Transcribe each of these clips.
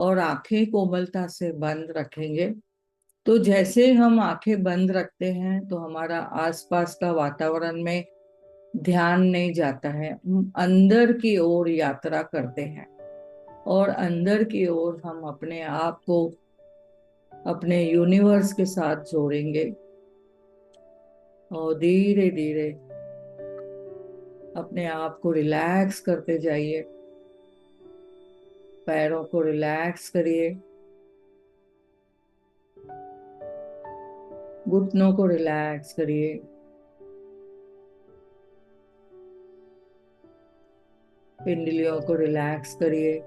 और आंखें कोमलता से बंद रखेंगे। तो जैसे हम आंखें बंद रखते हैं तो हमारा आसपास का वातावरण में ध्यान नहीं जाता है, हम अंदर की ओर यात्रा करते हैं। और अंदर की ओर हम अपने आप को अपने यूनिवर्स के साथ जोड़ेंगे। और धीरे धीरे अपने आप को रिलैक्स करते जाइए। पैरों को रिलैक्स करिए, घुटनों को रिलैक्स करिए, पिंडलियों को रिलैक्स करिए,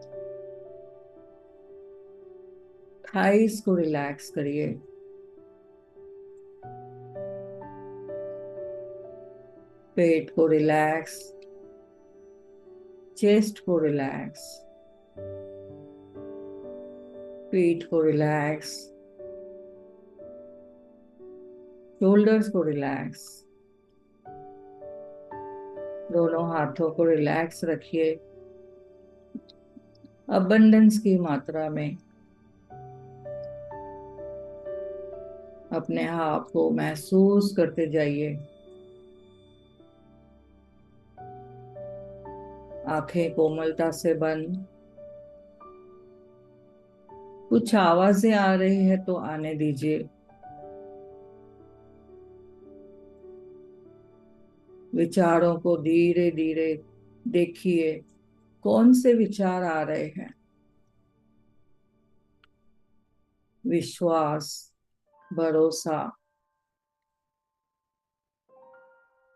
थाइस को रिलैक्स करिए, पेट को रिलैक्स, चेस्ट को रिलैक्स, पीठ को रिलैक्स, शोल्डर्स को रिलैक्स। दोनों हाथों को रिलैक्स रखिए। अबंडेंस की मात्रा में अपने आप को महसूस करते जाइए। आंखें कोमलता से बंद। कुछ आवाजें आ रही है तो आने दीजिए। विचारों को धीरे धीरे देखिए, कौन से विचार आ रहे हैं। विश्वास, भरोसा,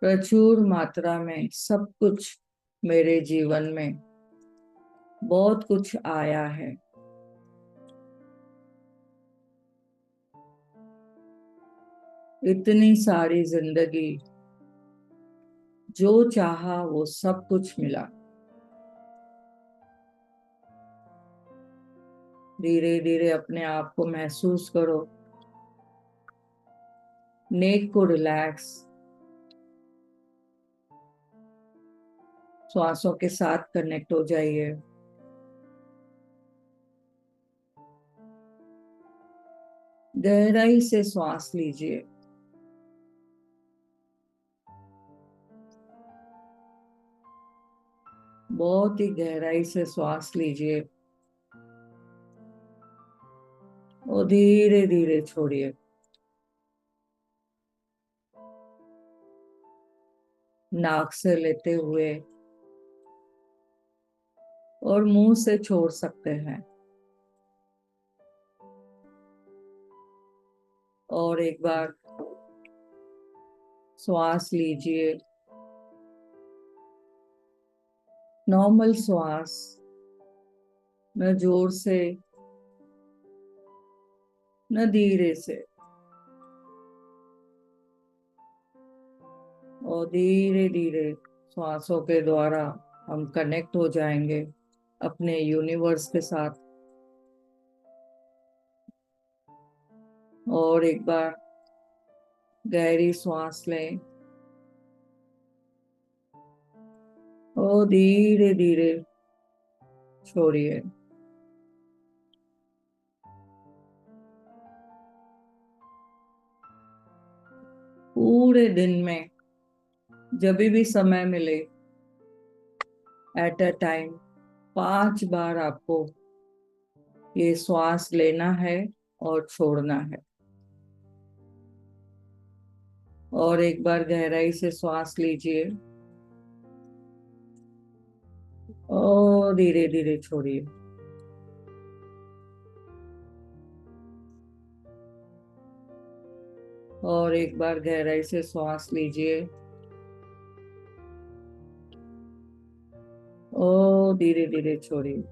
प्रचुर मात्रा में सब कुछ मेरे जीवन में बहुत कुछ आया है। इतनी सारी जिंदगी, जो चाहा वो सब कुछ मिला। धीरे धीरे अपने आप को महसूस करो। नेक को रिलैक्स, श्वासों के साथ कनेक्ट हो जाइए। गहराई से श्वास लीजिए। बहुत ही गहराई से श्वास लीजिए और धीरे धीरे छोड़िए। नाक से लेते हुए और मुंह से छोड़ सकते हैं। और एक बार श्वास लीजिए, नॉर्मल श्वास, न जोर से न धीरे से। और धीरे धीरे श्वासों के द्वारा हम कनेक्ट हो जाएंगे अपने यूनिवर्स के साथ। और एक बार गहरी सांस लें और धीरे धीरे छोड़िए। पूरे दिन में जब भी समय मिले, एट अ टाइम 5 बार आपको ये श्वास लेना है और छोड़ना है। और एक बार गहराई से श्वास लीजिए और धीरे धीरे छोड़िए। और एक बार गहराई से श्वास लीजिए और धीरे धीरे छोड़िए।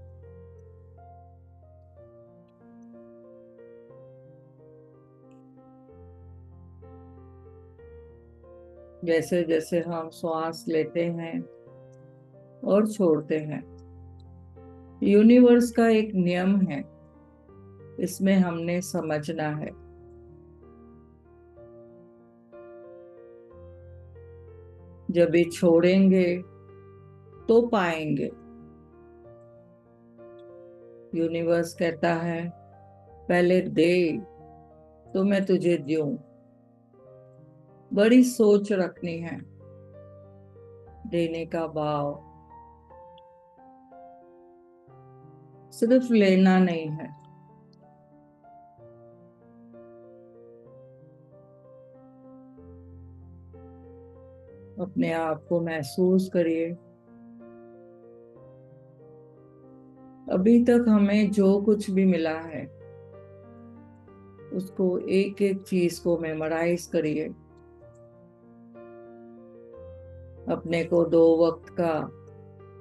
जैसे जैसे हम श्वास लेते हैं और छोड़ते हैं, यूनिवर्स का एक नियम है, इसमें हमने समझना है। जब भी छोड़ेंगे तो पाएंगे। यूनिवर्स कहता है पहले दे तो मैं तुझे दूं। बड़ी सोच रखनी है, देने का भाव, सिर्फ लेना नहीं है। अपने आप को महसूस करिए। अभी तक हमें जो कुछ भी मिला है उसको एक एक चीज को मेमोराइज करिए। अपने को 2 वक्त का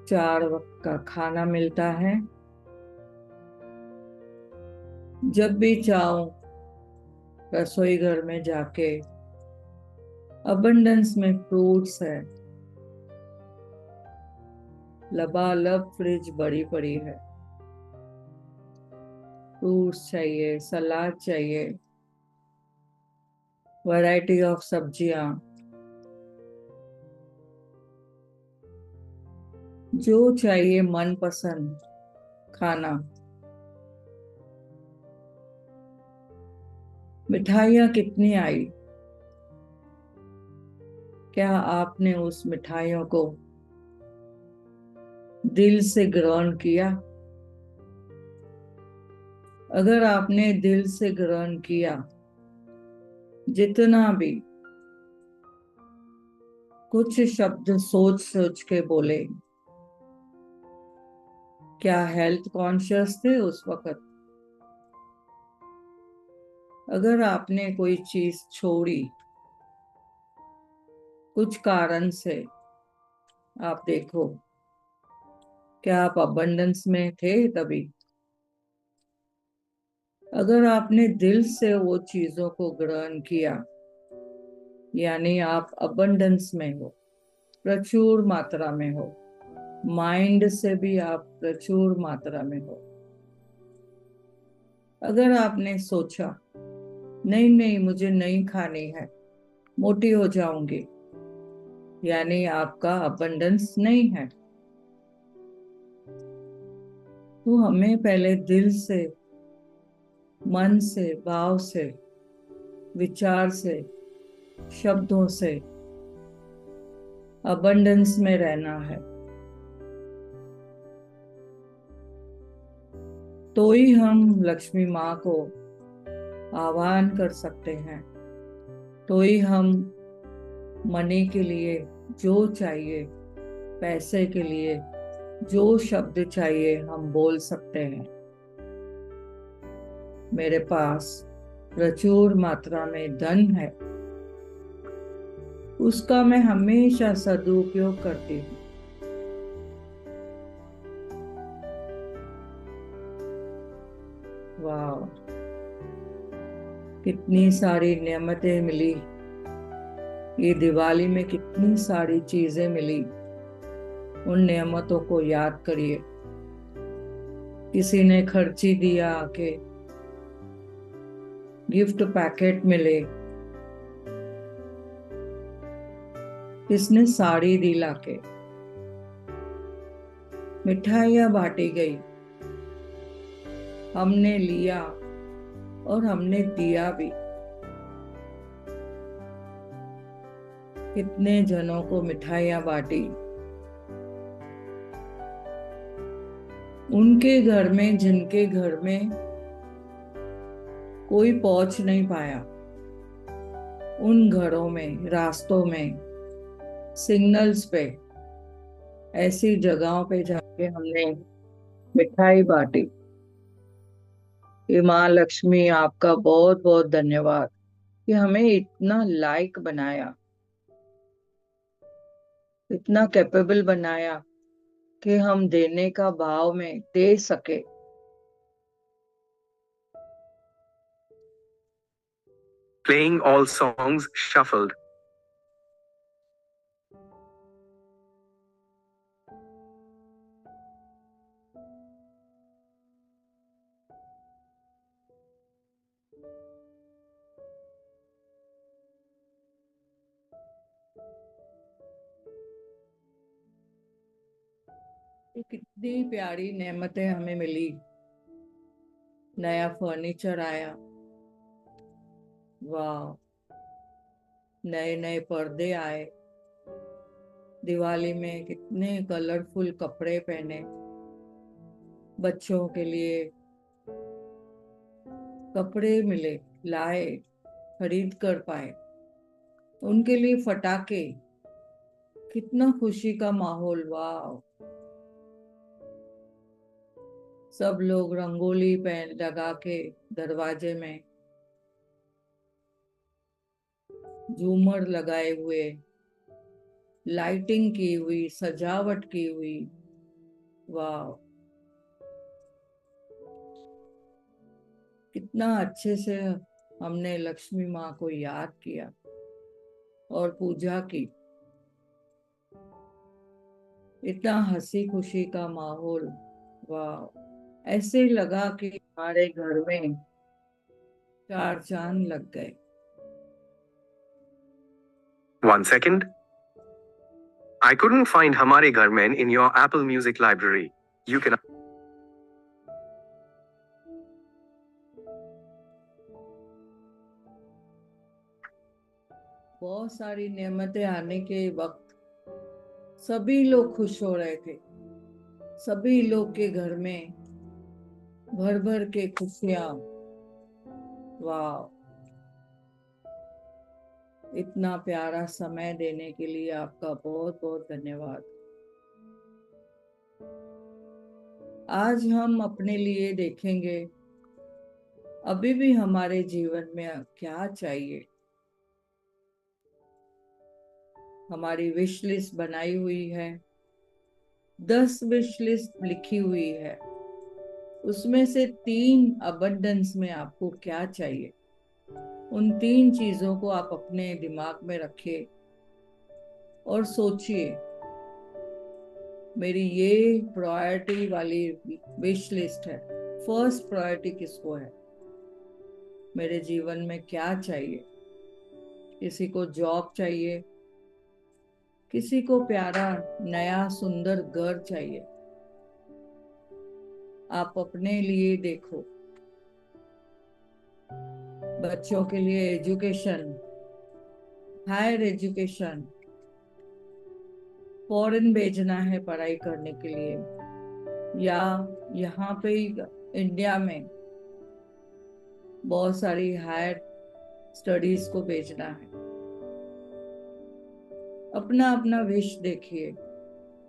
4 वक्त का खाना मिलता है। जब भी चाहो रसोई घर में जाके अबंडेंस में फ्रूट्स है, लबालब फ्रिज बड़ी पड़ी है। फ्रूट्स चाहिए, सलाद चाहिए, वैरायटी ऑफ सब्जियां, जो चाहिए मनपसंद खाना। मिठाइयाँ कितनी आई, क्या आपने उस मिठाइयों को दिल से ग्रहण किया? अगर आपने दिल से ग्रहण किया, जितना भी कुछ शब्द सोच सोच के बोले, क्या हेल्थ कॉन्शियस थे उस वक्त? अगर आपने कोई चीज छोड़ी कुछ कारण से, आप देखो क्या आप अबंडेंस में थे तभी? अगर आपने दिल से वो चीजों को ग्रहण किया, यानी आप अबंडेंस में हो, प्रचुर मात्रा में हो। माइंड से भी आप प्रचुर मात्रा में हो। अगर आपने सोचा नहीं नहीं मुझे नहीं खानी है, मोटी हो जाऊंगी, यानी आपका अबंडेंस नहीं है। तो हमें पहले दिल से, मन से, भाव से, विचार से, शब्दों से अबंडेंस में रहना है। तो ही हम लक्ष्मी माँ को आह्वान कर सकते हैं। तो ही हम मनी के लिए जो चाहिए, पैसे के लिए जो शब्द चाहिए हम बोल सकते हैं। मेरे पास प्रचुर मात्रा में धन है, उसका मैं हमेशा सदुपयोग करती हूँ। वाह, कितनी सारी नेमतें मिली। ये दिवाली में कितनी सारी चीजें मिली। उन नेमतों को याद करिए। किसी ने खर्ची दिया आके, गिफ्ट पैकेट मिले, किसने साड़ी दी लाके, मिठाइयाँ बांटी गई, हमने लिया और हमने दिया भी। कितने जनों को मिठाइयाँ बांटी। उनके घर में जिनके घर में कोई पहुंच नहीं पाया, उन घरों में, रास्तों में, सिग्नल्स पे, ऐसी जगहों पे जाके हमने मिठाई बांटी। कि माँ लक्ष्मी आपका बहुत बहुत धन्यवाद कि हमें इतना लायक बनाया, इतना कैपेबल बनाया कि हम देने का भाव में दे सके। Playing all songs shuffled. तो कितनी प्यारी नेमतें हमें मिली। नया फर्नीचर आया, वाह, नए नए पर्दे आए, दिवाली में कितने कलरफुल कपड़े पहने, बच्चों के लिए कपड़े मिले, लाए, खरीद कर पाए, उनके लिए फटाके, कितना खुशी का माहौल, वाह। सब लोग रंगोली पहन लगा के दरवाजे में, झूमर लगाए हुए, लाइटिंग की हुई, सजावट की हुई, वाह, कितना अच्छे से हमने लक्ष्मी माँ को याद किया और पूजा की। इतना हंसी खुशी का माहौल, वाह, ऐसे लगा कि हमारे घर में चार चांद लग गए। 1 second. I couldn't find Hamare Ghar Mein in your Apple Music library. You can. बहुत सारी नेमतें आने के वक्त सभी लोग खुश हो रहे थे, सभी लोग के घर में भर भर के खुशियां, वाह। इतना प्यारा समय देने के लिए आपका बहुत बहुत धन्यवाद। आज हम अपने लिए देखेंगे अभी भी हमारे जीवन में क्या चाहिए। हमारी विश लिस्ट बनाई हुई है, 10 विश लिस्ट लिखी हुई है, उसमें से 3 अबंडेंस में आपको क्या चाहिए, उन 3 चीजों को आप अपने दिमाग में रखिए और सोचिए, मेरी ये प्रायोरिटी वाली विश लिस्ट है, फर्स्ट प्रायोरिटी किसको है, मेरे जीवन में क्या चाहिए। किसी को जॉब चाहिए, किसी को प्यारा नया सुंदर घर चाहिए। आप अपने लिए देखो, बच्चों के लिए एजुकेशन, हायर एजुकेशन, फॉरेन भेजना है पढ़ाई करने के लिए, या यहाँ पे इंडिया में बहुत सारी हायर स्टडीज को भेजना है। अपना अपना विश देखिए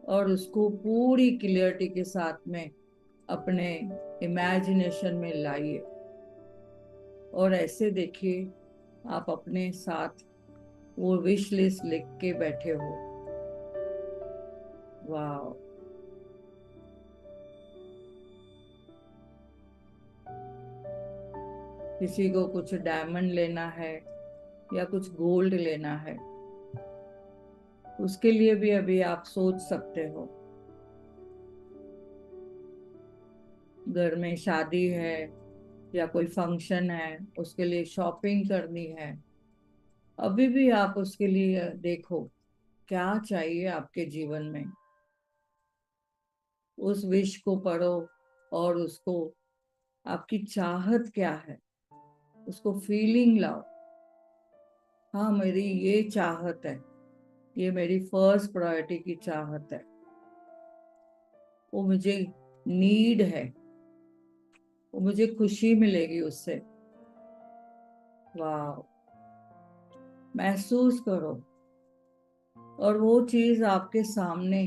और उसको पूरी क्लियरिटी के साथ में अपने इमेजिनेशन में लाइए और ऐसे देखिए आप अपने साथ वो विश लिस्ट लिख के बैठे हो, वाह। किसी को कुछ डायमंड लेना है या कुछ गोल्ड लेना है, उसके लिए भी अभी आप सोच सकते हो। घर में शादी है या कोई फंक्शन है, उसके लिए शॉपिंग करनी है, अभी भी आप उसके लिए देखो क्या चाहिए आपके जीवन में, उस विश को पढ़ो और उसको, आपकी चाहत क्या है उसको फीलिंग लाओ। हाँ, मेरी ये चाहत है, ये मेरी फर्स्ट प्रायोरिटी की चाहत है, वो मुझे नीड है, वो मुझे खुशी मिलेगी उससे, वाह। महसूस करो और वो चीज आपके सामने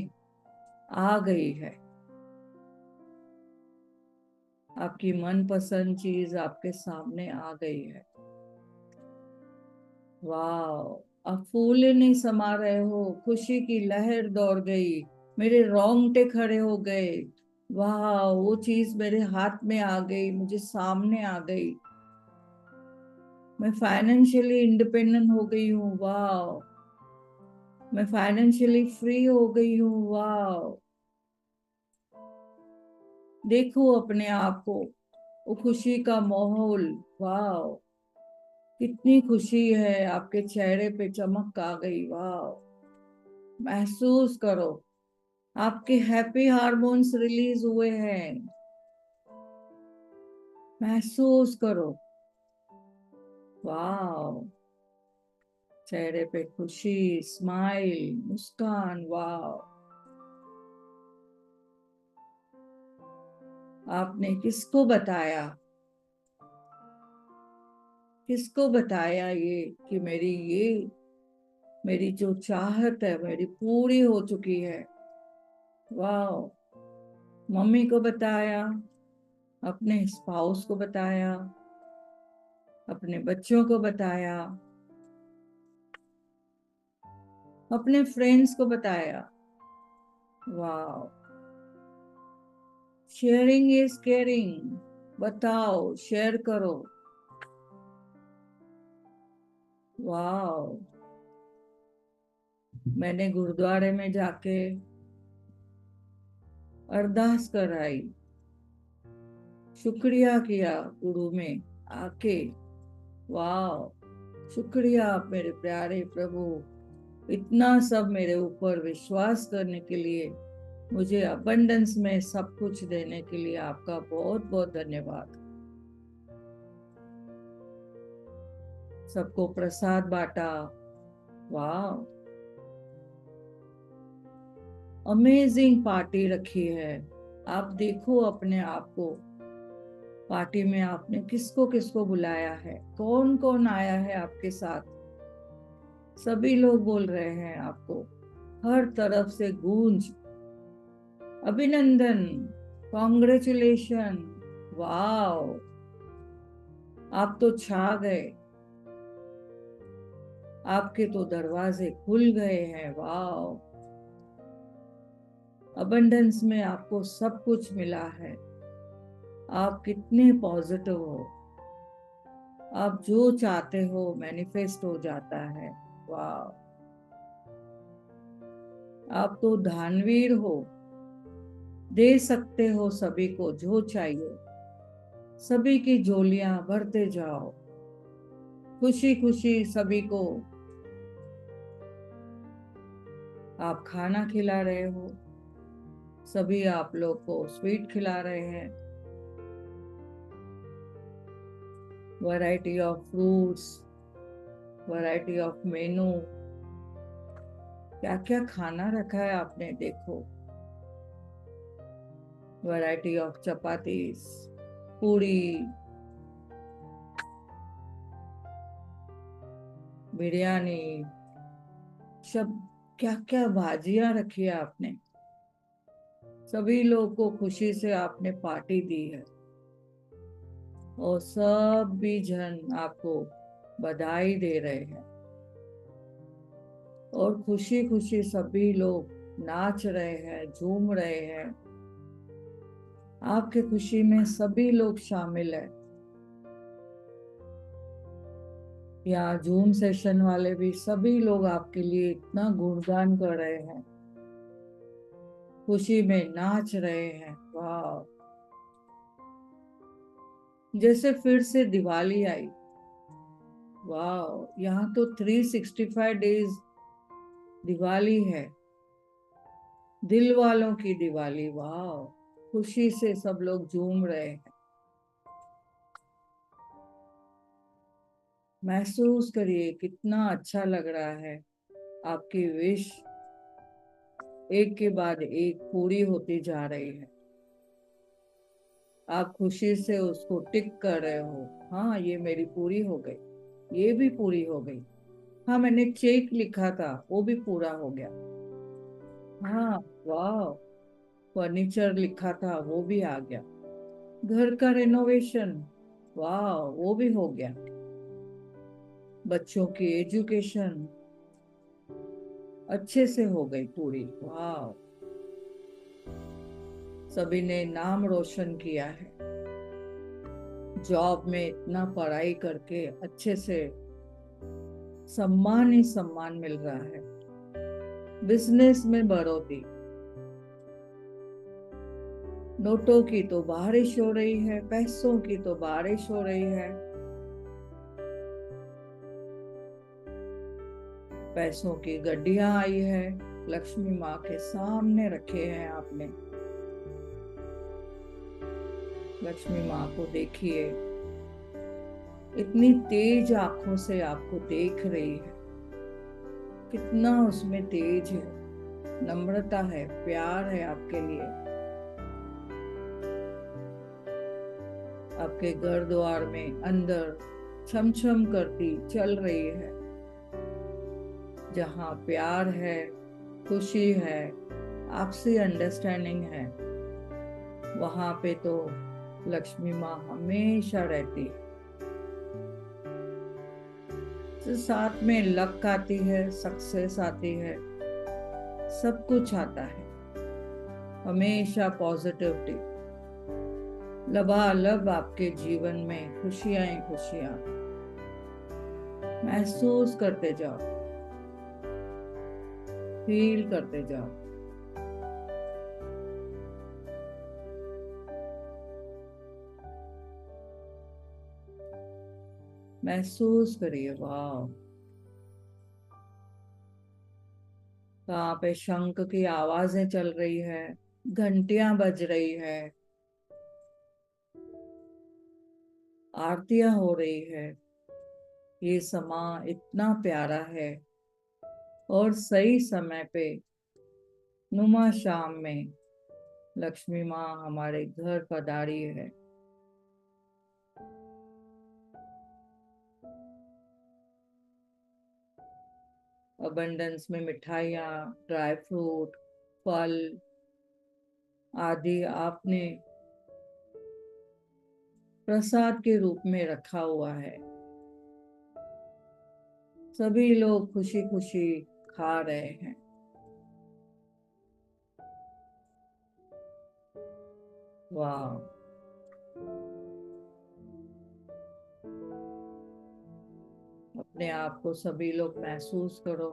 आ गई है, आपकी मनपसंद चीज आपके सामने आ गई है, वाह। आप फूले नहीं समा रहे हो, खुशी की लहर दौड़ गई, मेरे रोंगटे खड़े हो गए, वाह, वो चीज मेरे हाथ में आ गई, मुझे सामने आ गई, मैं फाइनेंशियली इंडिपेंडेंट हो गई हूँ, वाह, मैं फाइनेंशियली फ्री हो गई हूँ, वाह। देखो अपने आप को, वो खुशी का माहौल, वाह, कितनी खुशी है, आपके चेहरे पे चमक आ गई, वाह। महसूस करो आपके हैप्पी हार्मोन्स रिलीज हुए हैं, महसूस करो। वाह, चेहरे पे खुशी, स्माइल, मुस्कान। वाह, आपने किसको बताया, किसको बताया ये कि मेरी जो चाहत है मेरी पूरी हो चुकी है। वाह, मम्मी को बताया, अपने स्पाउस को बताया, अपने बच्चों को बताया, अपने फ्रेंड्स को बताया। वाह, शेयरिंग इज केयरिंग। बताओ, शेयर करो। वाह, मैंने गुरुद्वारे में जाके अरदास कराई, शुक्रिया किया गुरु में आके। वाह, शुक्रिया मेरे प्यारे प्रभु, इतना सब मेरे ऊपर विश्वास करने के लिए, मुझे अबंडेंस में सब कुछ देने के लिए आपका बहुत बहुत धन्यवाद। सबको प्रसाद बांटा। वाह, अमेजिंग पार्टी रखी है। आप देखो अपने आप को, पार्टी में आपने किसको किसको बुलाया है, कौन कौन आया है आपके साथ। सभी लोग बोल रहे हैं आपको, हर तरफ से गूंज, अभिनंदन, कॉन्ग्रेचुलेशन। वाह, आप तो छा गए, आपके तो दरवाजे खुल गए हैं। वाह, अबंडेंस में आपको सब कुछ मिला है। आप कितने पॉजिटिव हो, आप जो चाहते हो मैनिफेस्ट हो जाता है। वाह, आप तो दानवीर हो, दे सकते हो सभी को जो चाहिए, सभी की झोलियां भरते जाओ, खुशी खुशी सभी को आप खाना खिला रहे हो, सभी आप लोग को स्वीट खिला रहे हैं, variety of fruits, variety of मेनू, क्या क्या खाना रखा है आपने देखो। वैरायटी ऑफ चपातीस, पूरी, बिरयानी, सब क्या क्या भाजियां रखी है आपने। सभी लोग को खुशी से आपने पार्टी दी है और सब भी जन आपको बधाई दे रहे हैं और खुशी खुशी सभी लोग नाच रहे हैं, झूम रहे हैं। आपके खुशी में सभी लोग शामिल है। यहाँ जूम सेशन वाले भी सभी लोग आपके लिए इतना गुणगान कर रहे हैं, खुशी में नाच रहे हैं। वाह, जैसे फिर से दिवाली आई। वाह, यहाँ तो 365 डेज दिवाली है, दिल वालों की दिवाली। वाह, खुशी से सब लोग झूम रहे हैं। महसूस करिए कितना अच्छा लग रहा है। आपकी विश एक के बाद एक पूरी होती जा रही है। आप खुशी से उसको टिक कर रहे हो। हाँ, ये मेरी पूरी हो गई, ये भी पूरी हो गई। हाँ, मैंने चेक लिखा था वो भी पूरा हो गया। हाँ, वाह, फर्नीचर लिखा था वो भी आ गया। घर का रेनोवेशन, वाह, वो भी हो गया। बच्चों की एजुकेशन अच्छे से हो गई पूरी। वाह, सभी ने नाम रोशन किया है, जॉब में इतना पढ़ाई करके अच्छे से सम्मान ही सम्मान मिल रहा है, बिजनेस में बढ़ोतरी, नोटों की तो बारिश हो रही है, पैसों की तो बारिश हो रही है। पैसों की गड्डियां आई है, लक्ष्मी माँ के सामने रखे हैं आपने। लक्ष्मी माँ को देखिए, इतनी तेज आंखों से आपको देख रही है। कितना उसमें तेज है, नम्रता है, प्यार है आपके लिए। आपके घर द्वार में अंदर छम छम करती चल रही है। जहाँ प्यार है, खुशी है, आपसी अंडरस्टैंडिंग है, वहां पे तो लक्ष्मी माँ हमेशा रहती है। तो साथ में लक आती है, सक्सेस आती है, सब कुछ आता है। हमेशा पॉजिटिविटी, लबालब आपके जीवन में खुशियां ही खुशियां महसूस करते जाओ, फील करते जाओ। महसूस करिए, वाह। वहां पे शंख की आवाजें चल रही है, घंटियां बज रही है, आरतियां हो रही है। ये समा इतना प्यारा है। और सही समय पे नुमा शाम में लक्ष्मी माँ हमारे घर पधारी है। अबंडेंस में मिठाइयाँ, ड्राई फ्रूट, फल आदि आपने प्रसाद के रूप में रखा हुआ है। सभी लोग खुशी खुशी खा रहे हैं। वाह। अपने आप को सभी लोग महसूस करो,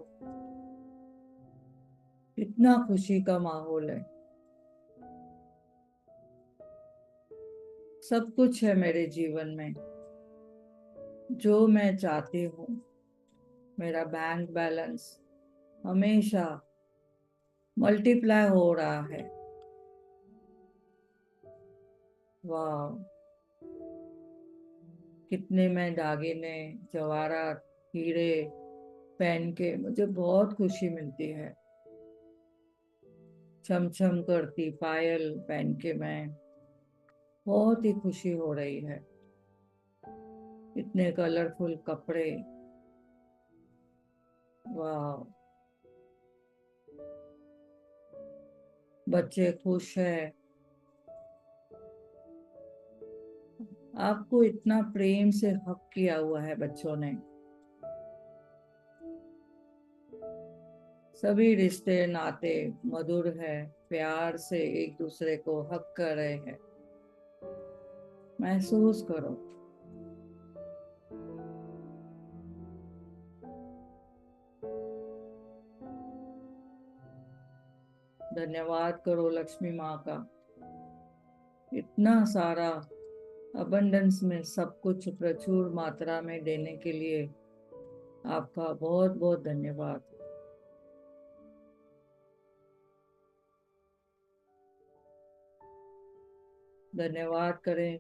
इतना खुशी का माहौल है। सब कुछ है मेरे जीवन में जो मैं चाहती हूँ। मेरा बैंक बैलेंस हमेशा मल्टीप्लाई हो रहा है। वाह। कितने मैं दागिने, जवाहरात, हीरे पहन के मुझे बहुत खुशी मिलती है। छम छम करती पायल पहन के मैं बहुत ही खुशी हो रही है। इतने कलरफुल कपड़े, वाह। बच्चे खुश है। आपको इतना प्रेम से हक किया हुआ है बच्चों ने। सभी रिश्ते नाते मधुर है, प्यार से एक दूसरे को हक कर रहे हैं। महसूस करो। धन्यवाद करो लक्ष्मी माँ का, इतना सारा अबंडेंस में सब कुछ प्रचुर मात्रा में देने के लिए आपका बहुत बहुत धन्यवाद। धन्यवाद करें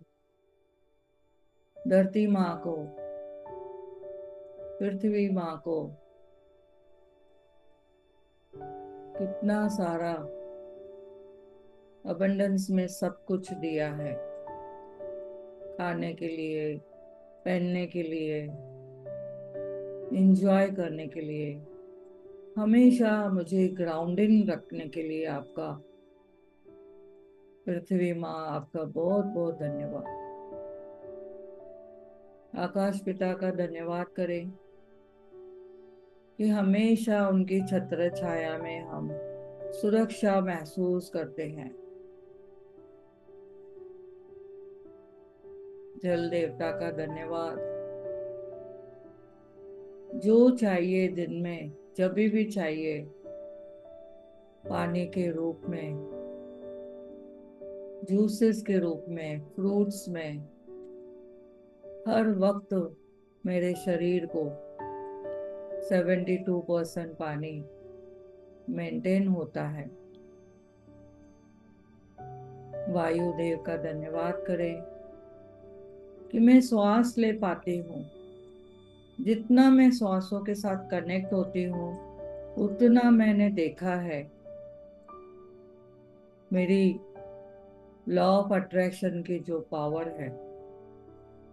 धरती माँ को, पृथ्वी माँ को। कितना सारा अबंडेंस में सब कुछ दिया है, खाने के लिए, पहनने के लिए, एंजॉय करने के लिए, हमेशा मुझे ग्राउंडिंग रखने के लिए आपका, पृथ्वी माँ, आपका बहुत बहुत धन्यवाद। आकाश पिता का धन्यवाद करें कि हमेशा उनकी छत्र छाया में हम सुरक्षा महसूस करते हैं। जल देवता का धन्यवाद। जो चाहिए दिन में, जब भी चाहिए, पानी के रूप में, जूसेस के रूप में, फ्रूट्स में, हर वक्त मेरे शरीर को 72% पानी मेंटेन होता है। वायुदेव का धन्यवाद करें कि मैं श्वास ले पाती हूँ। जितना मैं श्वासों के साथ कनेक्ट होती हूँ, उतना मैंने देखा है मेरी लॉ ऑफ अट्रैक्शन की जो पावर है,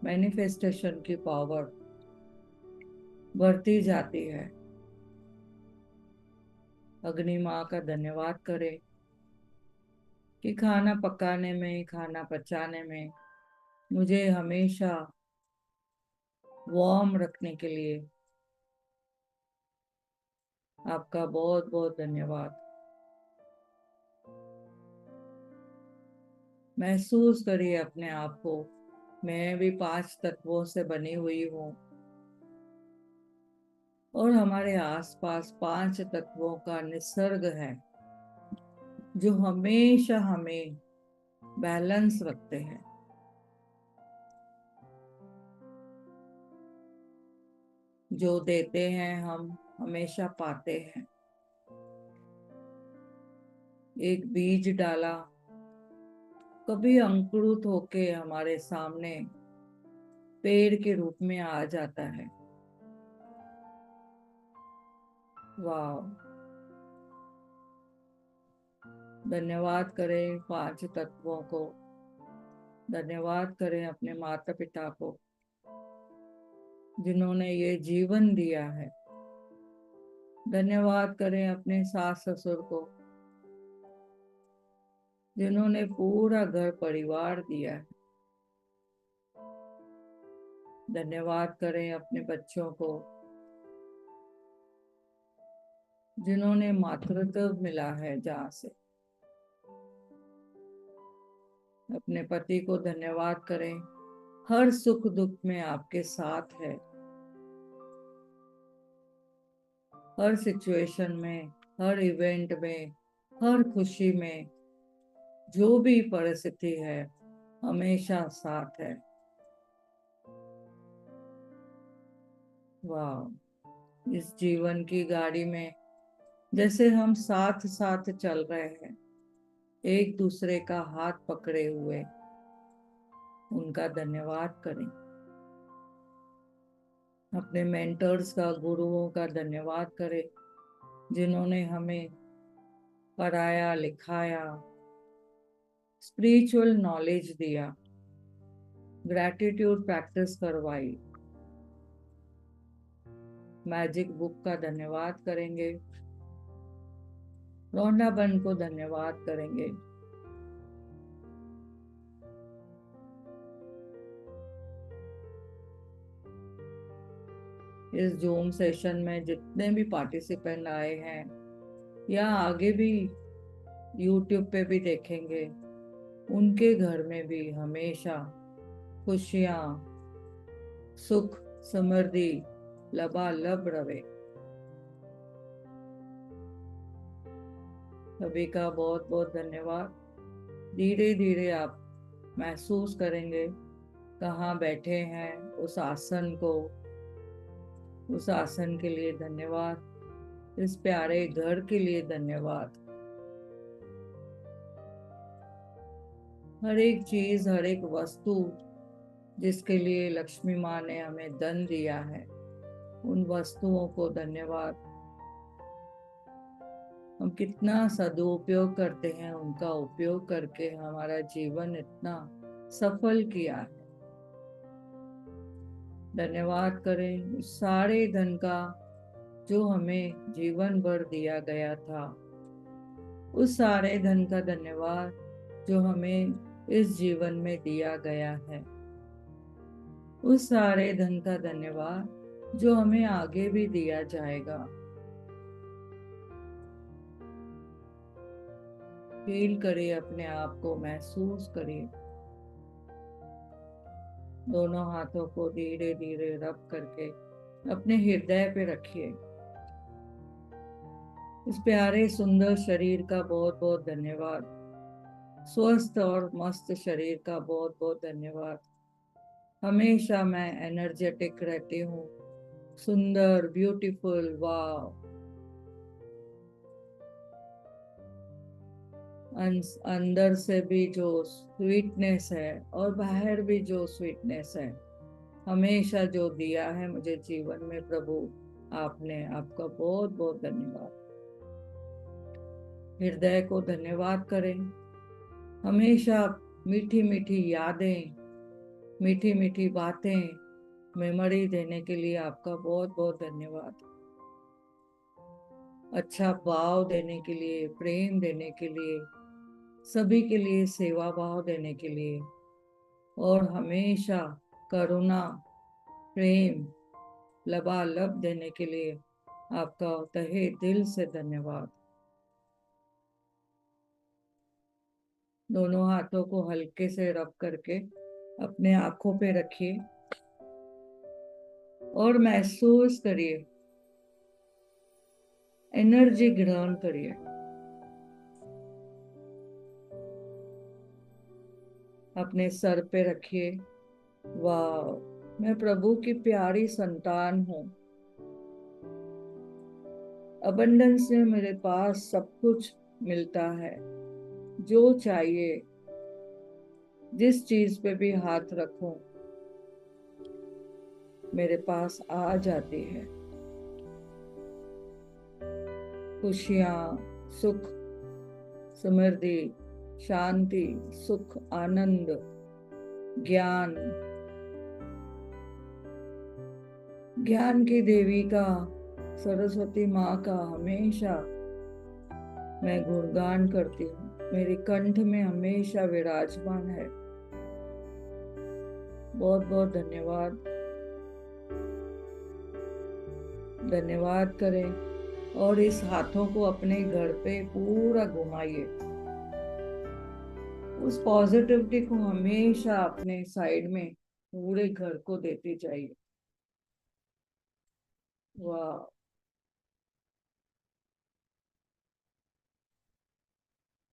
मैनिफेस्टेशन की पावर बढ़ती जाती है। अग्नि माँ का धन्यवाद करें कि खाना पकाने में, खाना पचाने में मुझे हमेशा वार्म रखने के लिए आपका बहुत बहुत धन्यवाद। महसूस करिए अपने आप को, मैं भी 5 तत्वों से बनी हुई हूँ और हमारे आसपास 5 तत्वों का निसर्ग है जो हमेशा हमें बैलेंस रखते हैं। जो देते हैं हम हमेशा पाते हैं। एक बीज डाला, कभी अंकुरित होके हमारे सामने पेड़ के रूप में आ जाता है। वाह! धन्यवाद करें 5 तत्वों को। धन्यवाद करें अपने माता पिता को जिन्होंने ये जीवन दिया है। धन्यवाद करें अपने सास ससुर को जिन्होंने पूरा घर परिवार दिया है। धन्यवाद करें अपने बच्चों को जिन्होंने मातृत्व मिला है जहाँ से। अपने पति को धन्यवाद करें, हर सुख दुख में आपके साथ है। हर सिचुएशन में, हर इवेंट में, हर खुशी में, जो भी परिस्थिति है, हमेशा साथ है। वाह! इस जीवन की गाड़ी में जैसे हम साथ साथ चल रहे हैं, एक दूसरे का हाथ पकड़े हुए, उनका धन्यवाद करें। अपने मेंटर्स का, गुरुओं का धन्यवाद करें जिन्होंने हमें पढ़ाया, लिखाया, स्पिरिचुअल नॉलेज दिया, ग्रैटिट्यूड प्रैक्टिस करवाई। मैजिक बुक का धन्यवाद करेंगे। रोंडा बन को धन्यवाद करेंगे। इस जूम सेशन में जितने भी पार्टिसिपेंट आए हैं या आगे भी यूट्यूब पे भी देखेंगे, उनके घर में भी हमेशा खुशियां, सुख, समृद्धि लबालब रहे। सभी का बहुत बहुत धन्यवाद। धीरे धीरे आप महसूस करेंगे कहाँ बैठे हैं, उस आसन को, उस आसन के लिए धन्यवाद। इस प्यारे घर के लिए धन्यवाद। हर एक चीज, हर एक वस्तु जिसके लिए लक्ष्मी माँ ने हमें धन दिया है, उन वस्तुओं को धन्यवाद। हम कितना सदुपयोग करते हैं, उनका उपयोग करके हमारा जीवन इतना सफल किया है। धन्यवाद करें उस सारे धन का जो हमें जीवन भर दिया गया था। उस सारे धन का धन्यवाद जो हमें इस जीवन में दिया गया है। उस सारे धन का धन्यवाद जो हमें आगे भी दिया जाएगा। फील करिए, अपने आप को महसूस करिए। दोनों हाथों को धीरे धीरे रब करके अपने हृदय पे रखिए। इस प्यारे सुंदर शरीर का बहुत बहुत धन्यवाद। स्वस्थ और मस्त शरीर का बहुत बहुत धन्यवाद। हमेशा मैं एनर्जेटिक रहती हूँ, सुंदर, ब्यूटीफुल। वाह! अंदर से भी जो स्वीटनेस है और बाहर भी जो स्वीटनेस है, हमेशा जो दिया है मुझे जीवन में प्रभु आपने, आपका बहुत बहुत धन्यवाद। हृदय को धन्यवाद करें। हमेशा मीठी मीठी यादें, मीठी मीठी बातें, मेमोरी देने के लिए आपका बहुत बहुत धन्यवाद। अच्छा भाव देने के लिए, प्रेम देने के लिए, सभी के लिए सेवा भाव देने के लिए, और हमेशा करुणा, प्रेम लबालब देने के लिए आपका तहे दिल से धन्यवाद। दोनों हाथों को हल्के से रब करके अपने आंखों पे रखिए और महसूस करिए, एनर्जी ग्रहण करिए। अपने सर पे रखिए। वाह, मैं प्रभु की प्यारी संतान हूँ। अबंडेंस से मेरे पास सब कुछ मिलता है, जो चाहिए, जिस चीज पे भी हाथ रखूं मेरे पास आ जाती है। खुशियां, सुख, समृद्धि, शांति, सुख, आनंद, ज्ञान, ज्ञान की देवी का, सरस्वती माँ का हमेशा मैं गुणगान करती हूँ। मेरे कंठ में हमेशा विराजमान है। बहुत बहुत धन्यवाद। धन्यवाद करें और इस हाथों को अपने घर पे पूरा घुमाइए। उस पॉजिटिविटी को हमेशा अपने साइड में पूरे घर को देते जाइए। वाह।